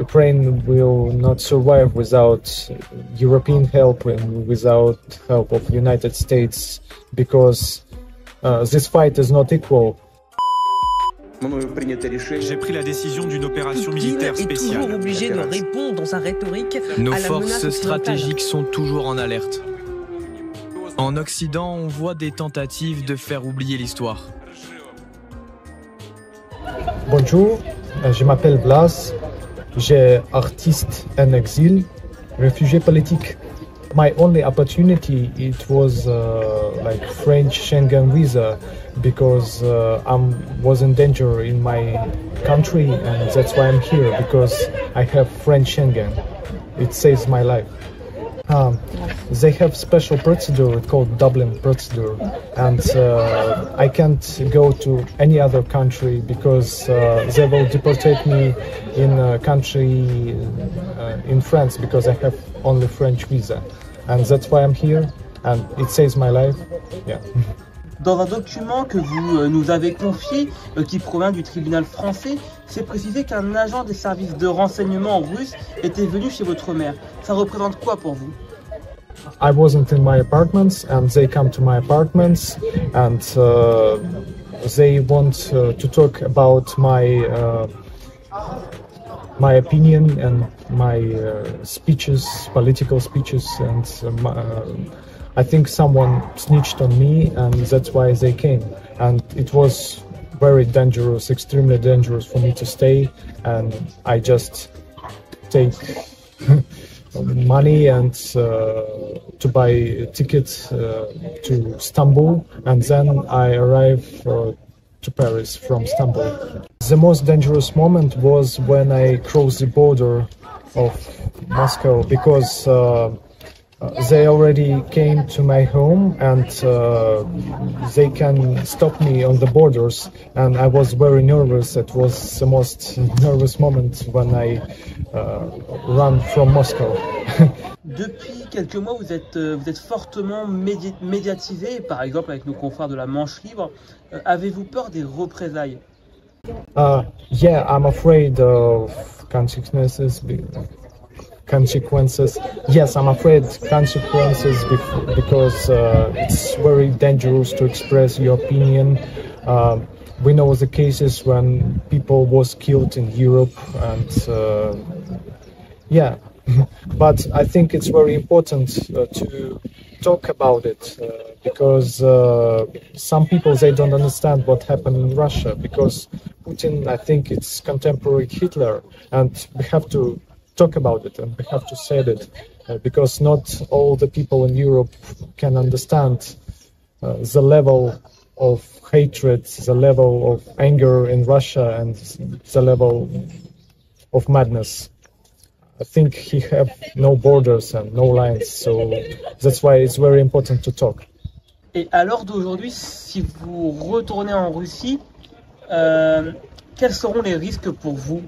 Ukraine will not survive without European help and without help of United States, because this fight is not equal. J'ai pris la décision d'une opération militaire spéciale. Toujours obligé de répondre dans sa rhétorique. Nos forces stratégiques sont toujours en alerte. En Occident, on voit des tentatives de faire oublier l'histoire. Bonjour, je m'appelle Vlaz, j'ai artiste en exil, réfugié politique. My only opportunity, it was like French Schengen visa, because I was in danger in my country, and that's why I'm here, because I have French Schengen. It saves my life. They have special procedure called Dublin procedure, and I can't go to any other country because they will deportate me in a country in France, because I have only French visa, and that's why I'm here, and it saves my life. Yeah. Dans un document que vous nous avez confié, qui provient du tribunal français, c'est précisé qu'un agent des services de renseignement russe était venu chez votre mère. Ça représente quoi pour vous? I wasn't in my apartments, and they come to my apartments, and they want to talk about my my opinion and my speeches, political speeches, and I think someone snitched on me, and that's why they came. And it was very dangerous, extremely dangerous for me to stay, and I just take money and to buy a ticket to Istanbul, and then I arrive to Paris from Istanbul. The most dangerous moment was when I crossed the border of Moscow, because they already came to my home, and they can stop me on the borders, and I was very nervous. It was the most nervous moment when I ran from Moscow. Depuis quelques mois, vous êtes fortement médiatisé, par exemple avec nos confrères de la Manche Libre. Avez-vous peur des représailles? Yeah, I'm afraid of consequences. Yes, I'm afraid consequences because it's very dangerous to express your opinion. We know the cases when people was killed in Europe, and yeah, but I think it's very important to talk about it, because some people, they don't understand what happened in Russia, because Putin, I think it's contemporary Hitler, and we have to talk about it, and we have to say it, because not all the people in Europe can understand the level of hatred, the level of anger in Russia, and the level of madness. I think he have no borders and no lines, so that's why it's very important to talk. Et à l'heure d'aujourd'hui, si vous retournez en Russie, quels seront les risques pour vous?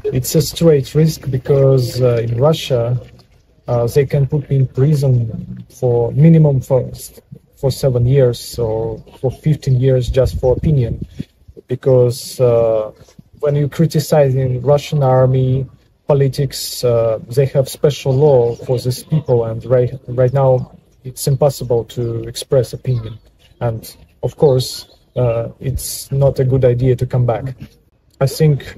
It's a straight risk, because in Russia they can put me in prison for minimum for 7 years or for 15 years just for opinion, because when you criticize in Russian army, politics, they have special law for these people, and right now it's impossible to express opinion, and of course it's not a good idea to come back. I think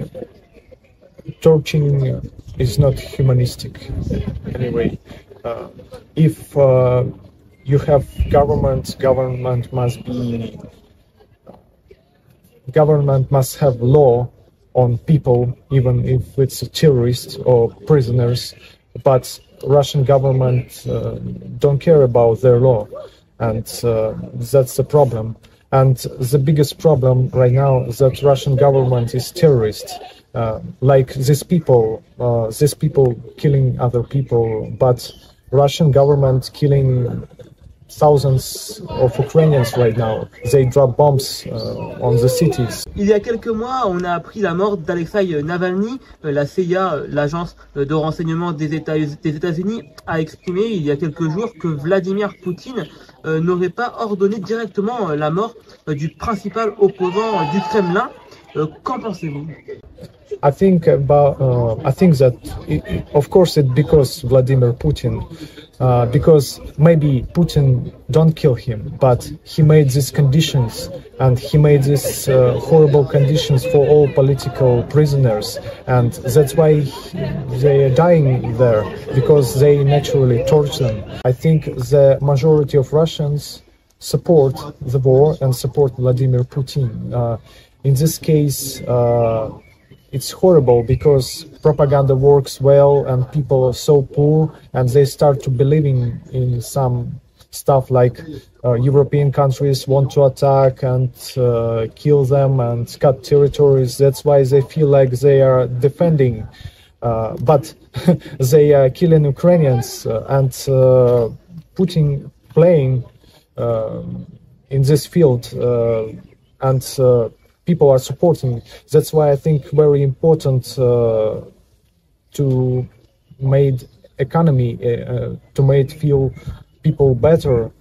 torturing is not humanistic anyway. If you have government must have law on people, even if it's a terrorist or prisoners, but Russian government don't care about their law, and that's the problem. And the biggest problem right now is that Russian government is terrorist. Like these people killing other people, but Russian government killing thousands of Ukrainians right now. They drop bombs on the cities. Il y a quelques mois, on a appris la mort d'Alexeï Navalny. La CIA, l'agence de renseignement des États-Unis, a exprimé il y a quelques jours que Vladimir Poutine n'aurait pas ordonné directement la mort du principal opposant du Kremlin. Qu'en pensez-vous? I think that of course it because Vladimir Putin, because maybe Putin don't kill him, but he made these conditions and he made these horrible conditions for all political prisoners, and that's why they are dying there, because they naturally torture them. I think the majority of Russians support the war and support Vladimir Putin. In this case, it's horrible because propaganda works well and people are so poor and they start to believing in some stuff like European countries want to attack and kill them and cut territories. That's why they feel like they are defending, but they are killing Ukrainians and playing in this field and people are supporting. That's why I think very important to make economy, to make feel people better.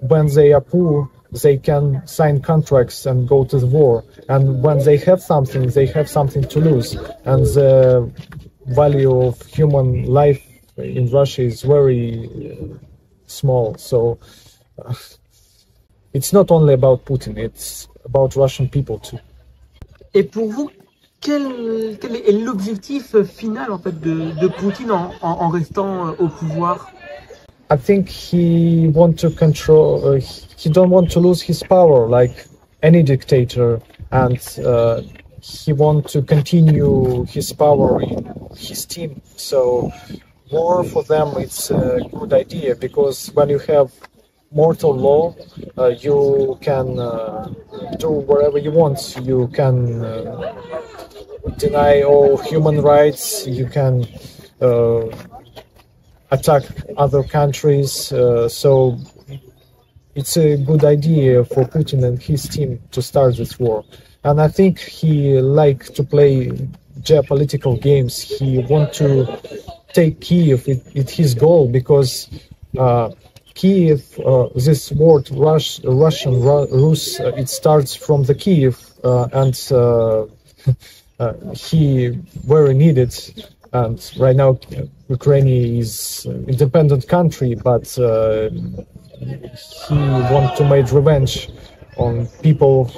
When they are poor, they can sign contracts and go to the war. And when they have something to lose. And the value of human life in Russia is very small. So it's not only about Putin, it's about Russian people too. Et pour vous, quel est l'objectif final en fait de Poutine en restant au pouvoir? I think he want to control. He don't want to lose his power like any dictator, and he want to continue his power in his team. So war for them it's a good idea, because when you have mortal law, you can do whatever you want. You can deny all human rights. You can attack other countries. So it's a good idea for Putin and his team to start this war. And I think he like to play geopolitical games. He want to take Kiev. It's his goal, because Kiev, this word Russian, Rus, it starts from the Kiev, and he very needed. And right now, Ukraine is an independent country, but he want to make revenge on people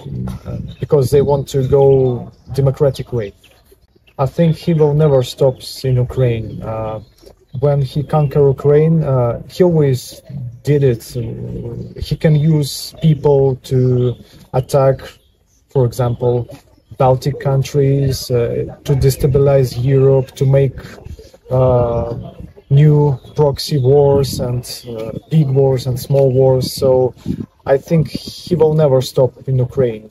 because they want to go democratic way. I think he will never stop in Ukraine. When he conquered Ukraine, he always did it. He can use people to attack, for example, Baltic countries, to destabilize Europe, to make new proxy wars and big wars and small wars. So I think he will never stop in Ukraine.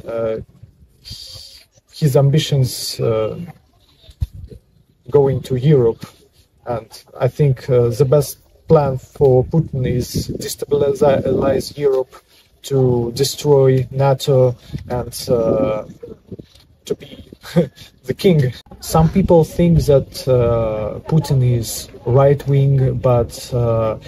His ambitions going to Europe. And I think the best plan for Putin is destabilize Europe, to destroy NATO and to be the king. Some people think that Putin is right-wing, but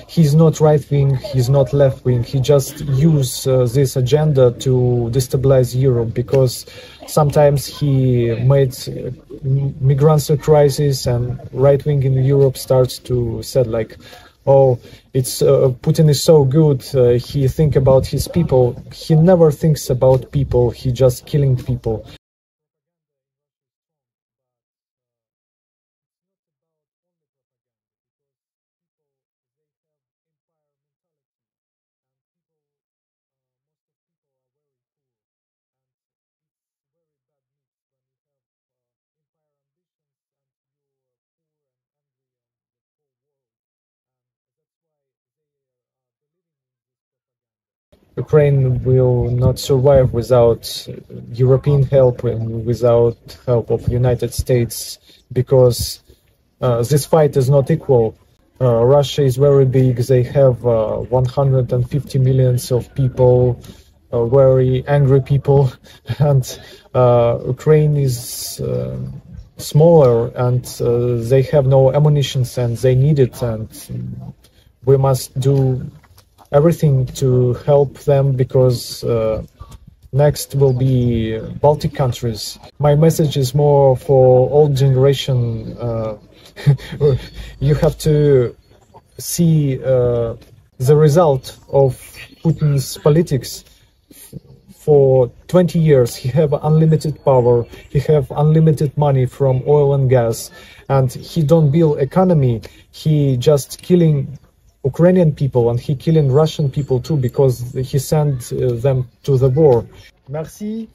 he's not right-wing, he's not left-wing. He just uses this agenda to destabilize Europe, because sometimes he made migrant crisis, and right-wing in Europe starts to say like, oh, it's Putin is so good, he think about his people. He never thinks about people, he just killing people. Ukraine will not survive without European help and without help of United States, because this fight is not equal. Russia is very big. They have 150 million of people, very angry people, and Ukraine is smaller, and they have no ammunition, and they need it, and we must do everything to help them, because Next will be Baltic countries. My message is more for old generation. You have to see the result of Putin's politics. For 20 years, he have unlimited power, he have unlimited money from oil and gas, and he don't build economy, he just killing Ukrainian people, and he killing Russian people too, because he sent them to the war. Merci.